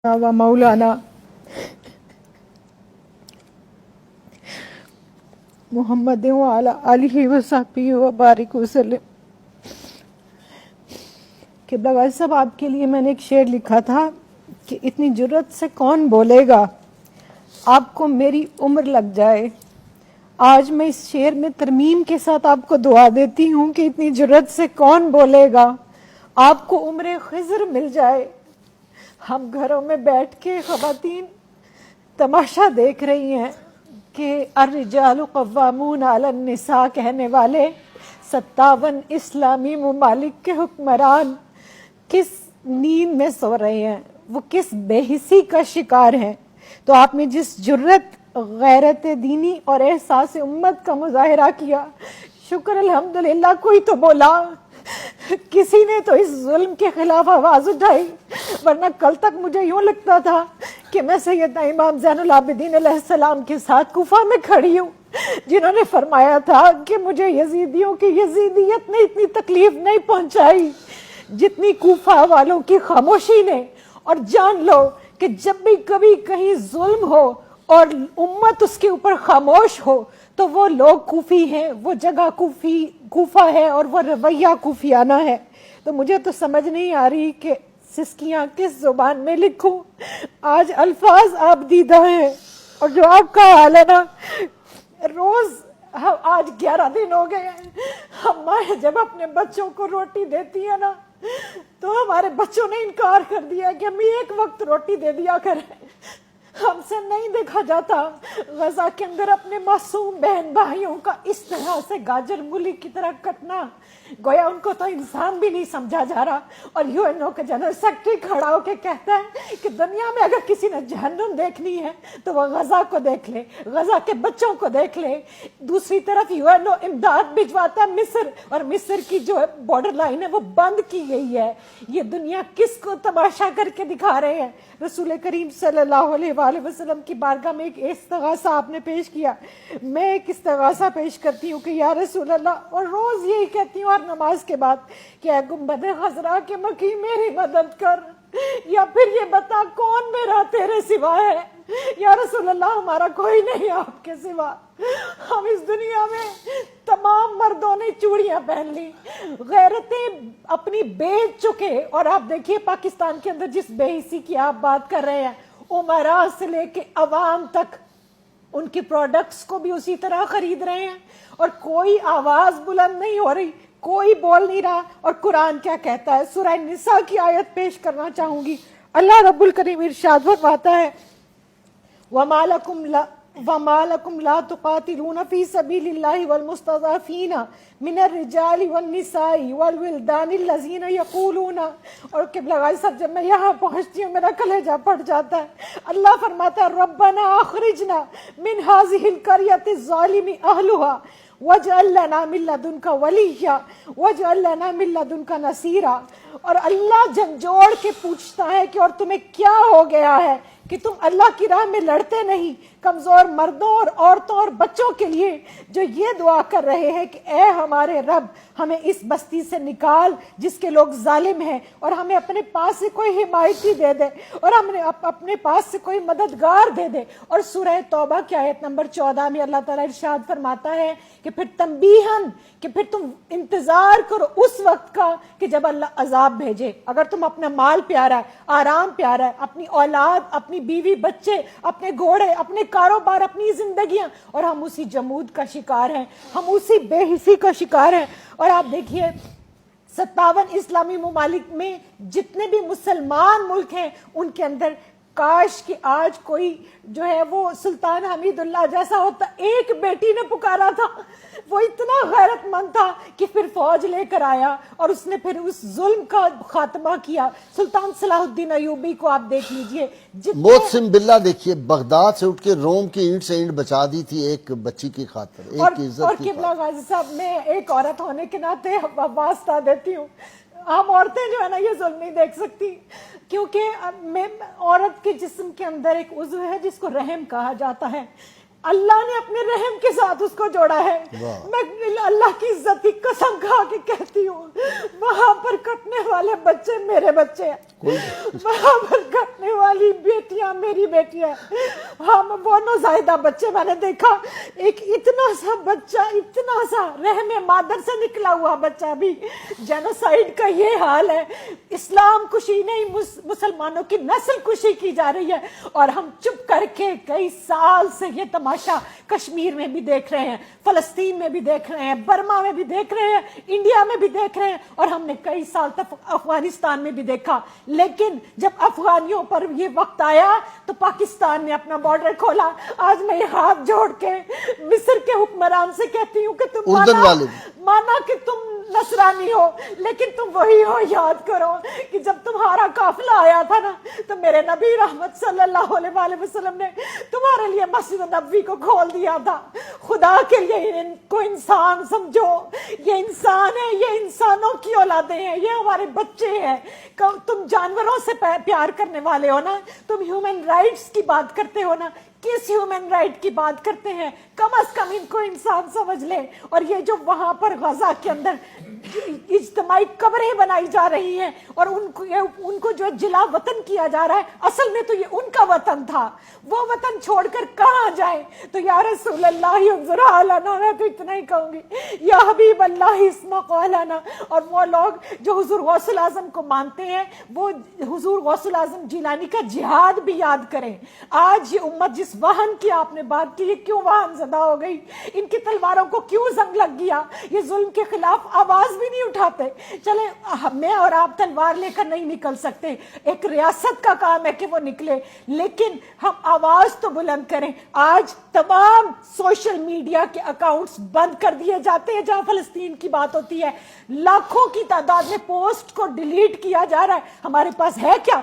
و مولانا محمد وعلی آلہ وصحبہ وبارک وسلم۔ قبلہ غازی صاحب، آپ کے لیے میں نے ایک شعر لکھا تھا کہ اتنی جرت سے کون بولے گا آپ کو میری عمر لگ جائے۔ آج میں اس شعر میں ترمیم کے ساتھ آپ کو دعا دیتی ہوں کہ اتنی جرت سے کون بولے گا آپ کو عمر خضر مل جائے۔ ہم گھروں میں بیٹھ کے خواتین تماشا دیکھ رہی ہیں کہ الرجال قوامون علی النساء کہنے والے 57 اسلامی ممالک کے حکمران کس نیند میں سو رہے ہیں، وہ کس بے حسی کا شکار ہیں۔ تو آپ نے جس جرت، غیرت دینی اور احساس امت کا مظاہرہ کیا، شکر الحمدللہ کوئی تو بولا، کسی نے تو اس ظلم کے خلاف آواز اٹھائی، ورنہ کل تک مجھے یوں لگتا تھا کہ میں سیدنا امام زین العابدین علیہ السلام کے ساتھ کوفہ میں کھڑی ہوں، جنہوں نے فرمایا تھا کہ مجھے یزیدیوں کی یزیدیت نے اتنی تکلیف نہیں پہنچائی جتنی کوفہ والوں کی خاموشی نے۔ اور جان لو کہ جب بھی کبھی کہیں ظلم ہو اور امت اس کے اوپر خاموش ہو تو وہ لوگ کوفی ہیں، وہ جگہ کوفہ ہے اور وہ رویہ کوفیانہ ہے۔ تو مجھے تو سمجھ نہیں آ رہی کہ سسکیاں کس زبان میں لکھوں۔ آج الفاظ آپ دیدہ ہیں، اور جو آپ کا حال ہے نا، روز آج 11 دن ہو گئے ہیں، ہم مائیں جب اپنے بچوں کو روٹی دیتی ہیں نا تو ہمارے بچوں نے انکار کر دیا کہ ہمیں ایک وقت روٹی دے دیا کریں۔ ہم سے نہیں دیکھا جاتا غزہ کے اندر اپنے معصوم بہن بھائیوں کا اس طرح سے گاجر مولی کی طرح کٹنا، گویا ان کو تو انسان بھی نہیں سمجھا جا رہا۔ اور یو این او کا جنرل سیکرٹری کھڑا ہو کے کہتا ہے کہ دنیا میں اگر کسی نے جہنم دیکھنی ہے تو وہ غزہ کو دیکھ لے، غزہ کے بچوں کو دیکھ لے۔ دوسری طرف یو این او امداد بھجواتا ہے مصر، اور مصر کی جو بارڈر لائن ہے وہ بند کی گئی ہے۔ یہ دنیا کس کو تماشا کر کے دکھا رہے ہیں؟ رسول کریم صلی اللہ علیہ وآلہ وسلم کی بارگاہ میں ایک استغاثہ آپ نے پیش کیا، میں ایک استغاثہ پیش کرتی ہوں کہ یا رسول اللہ، اور روز یہی کہتی ہوں ہر نماز کے بعد کہ اے گنبد خضرا کے مکی میری مدد کر، یا پھر یہ بتا کون میرا تیرے سوا ہے۔ یا رسول اللہ، ہمارا کوئی نہیں آپ کے سوا۔ ہم اس دنیا میں تمام مردوں نے چوڑیاں پہن لی، غیرتیں اپنی بیچ چکے، اور آپ دیکھیے پاکستان کے اندر جس بے حسی کی آپ بات کر رہے ہیں، عمراء سے لے کے عوام تک ان کی پروڈکٹس کو بھی اسی طرح خرید رہے ہیں، اور کوئی آواز بلند نہیں ہو رہی، کوئی بول نہیں رہا۔ اور قرآن کیا کہتا ہے؟ سورہ نساء کی آیت پیش کرنا چاہوں گی۔ اللہ رب الکریم ارشاد فرماتا ہے وَمَا لَكُمْ لَا تُقَاتِلُونَ فِي سَبِيلِ اللَّهِ وَالْمُسْتَضْعَفِينَ مِنَ الرِّجَالِ وَالنِّسَاءِ وَالْوِلْدَانِ الَّذِينَ يَقُولُونَ۔ اور قبلہ غازی صاحب، جب میں یہاں پہنچتی ہوں میرا کلیجہ پھٹ جاتا ہے۔ اللہ فرماتا ہے رَبَّنَا أَخْرِجْنَا مِنْ هَذِهِ الْقَرْيَةِ الظَّالِمِ أَهْلُهَا وَاجْعَل لَّنَا مِن لَّدُنكَ وَلِيًّا وَاجْعَل لَّنَا مِن لَّدُنكَ نَصِيرًا۔ اور اللہ جھنجھوڑ کے پوچھتا ہے کہ اور تمہیں کیا ہو گیا ہے کہ تم اللہ کی راہ میں لڑتے نہیں؟ کمزور مردوں اور عورتوں اور بچوں کے لیے جو یہ دعا کر رہے ہیں کہ اے ہمارے رب، ہمیں اس بستی سے نکال جس کے لوگ ظالم ہیں، اور ہمیں اپنے پاس سے کوئی حمایتی دے دے، اور ہمیں اپنے پاس سے کوئی مددگار دے دے۔ اور سورہ توبہ کی آیت نمبر 14 میں اللہ تعالیٰ ارشاد فرماتا ہے کہ پھر تنبیہن، کہ پھر تم انتظار کرو اس وقت کا کہ جب اللہ عذاب بھیجے۔ اگر تم اپنا مال پیارا ہے، آرام پیارا ہے، اپنی اولاد، اپنی بیوی بچے، اپنے گھوڑے، اپنے کاروبار، اپنی زندگیاں، اور ہم اسی جمود کا شکار ہیں، ہم اسی بے حسی کا شکار ہیں۔ اور آپ دیکھیے 57 اسلامی ممالک میں جتنے بھی مسلمان ملک ہیں ان کے اندر کاش کہ آج کوئی جو ہے وہ سلطان حمید اللہ جیسا ہوتا۔ ایک بیٹی نے پکارا تھا، وہ اتنا غیرت مند تھا کہ پھر فوج لے کر آیا اور اس نے پھر اس ظلم کا خاتمہ کیا۔ سلطان صلاح الدین ایوبی کو آپ دیکھ لیجئے، محسن باللہ دیکھیے، بغداد سے اٹھ کے روم کی اینٹ سے اینٹ بچا دی تھی ایک بچی کی خاطر، ایک عزت اور کی قبلہ خاطر۔ غازی صاحب، میں ایک عورت ہونے کے ناطے واسطہ دیتی ہوں، ہم عورتیں جو ہے نا یہ ظلم نہیں دیکھ سکتی، کیونکہ میں عورت کے جسم کے اندر ایک عضو ہے جس کو رحم کہا جاتا ہے، اللہ نے اپنے رحم کے ساتھ اس کو جوڑا ہے۔ میں اللہ کی عزت کی قسم کھا کے کہتی ہوں، وہاں پر کٹنے والے بچے میرے بچے ہیں، وہاں پر کٹنے والی بیٹیاں میری بیٹیاں. ہم وہ نوزائیدہ بچے میں نے دیکھا, ایک اتنا سا بچہ, اتنا سا رحم مادر سے نکلا ہوا بچہ بھی. جینوسائیڈ کا یہ حال ہے. اسلام کشی نہیں, مسلمانوں کی نسل کشی کی جا رہی ہے, اور ہم چپ کر کے کئی سال سے یہ تماشا کشمیر میں بھی دیکھ رہے ہیں, فلسطین میں بھی دیکھ رہے ہیں, برما میں بھی دیکھ رہے ہیں, انڈیا میں بھی دیکھ رہے ہیں, اور ہم نے کئی سال تک افغانستان میں بھی دیکھا. لیکن جب افغانیوں پر یہ وقت آیا تو پاکستان نے اپنا بارڈر کھولا. آج میں یہ ہاتھ جوڑ کے مصر کے حکمران سے کہتی ہوں کہ تم مانا کہ تم نصرانی ہو, لیکن تم وہی ہو. یاد کرو کہ جب تمہارا قافلہ آیا تھا نا, تو میرے نبی رحمت صلی اللہ علیہ وآلہ وسلم نے تمہارے لیے مسجد نبوی کو کھول دیا تھا. خدا کے لیے ان کو انسان سمجھو. یہ انسان ہے, یہ انسانوں کی اولادیں ہیں, یہ ہمارے بچے ہیں. تم جانوروں سے پیار کرنے والے ہو نا, تم ہیومن رائٹس کی بات کرتے ہو نا, کس ہیومن رائٹ کی بات کرتے ہیں؟ کم از کم ان کو انسان سمجھ لے. اور یہ جو وہاں پر غزہ کے اندر اجتماعی قبریں بنائی جا رہی ہیں اور ان کو جو جلا وطن کیا جا رہا ہے, اصل میں تو یہ ان کا وطن تھا. وہ وطن چھوڑ کر کہاں جائیں؟ تو یا رسول اللہ انظر حالنا, میں تو اتنا ہی کہوں گی, یا حبیب اللہ اسمع قولنا. اور وہ لوگ جو حضور غوث الاعظم کو مانتے ہیں, وہ حضور غوث الاعظم جیلانی کا جہاد بھی یاد کریں. آج یہ امت جس وہن کی آپ نے بات کی, یہ کیوں وہن زدہ ہو گئی؟ ان کی تلواروں کو کیوں زنگ لگ گیا؟ یہ ظلم کے خلاف آواز بھی نہیں اٹھاتے. چلے میں اور آپ تلوار لے کر نہیں نکل سکتے, ایک ریاست کا کام ہے کہ وہ نکلے, لیکن ہم آواز تو بلند کریں. آج تمام سوشل میڈیا کے اکاؤنٹس بند کر دیے جاتے ہیں جہاں فلسطین کی بات ہوتی ہے. لاکھوں کی تعداد میں پوسٹ کو ڈیلیٹ کیا جا رہا ہے. ہمارے پاس ہے کیا؟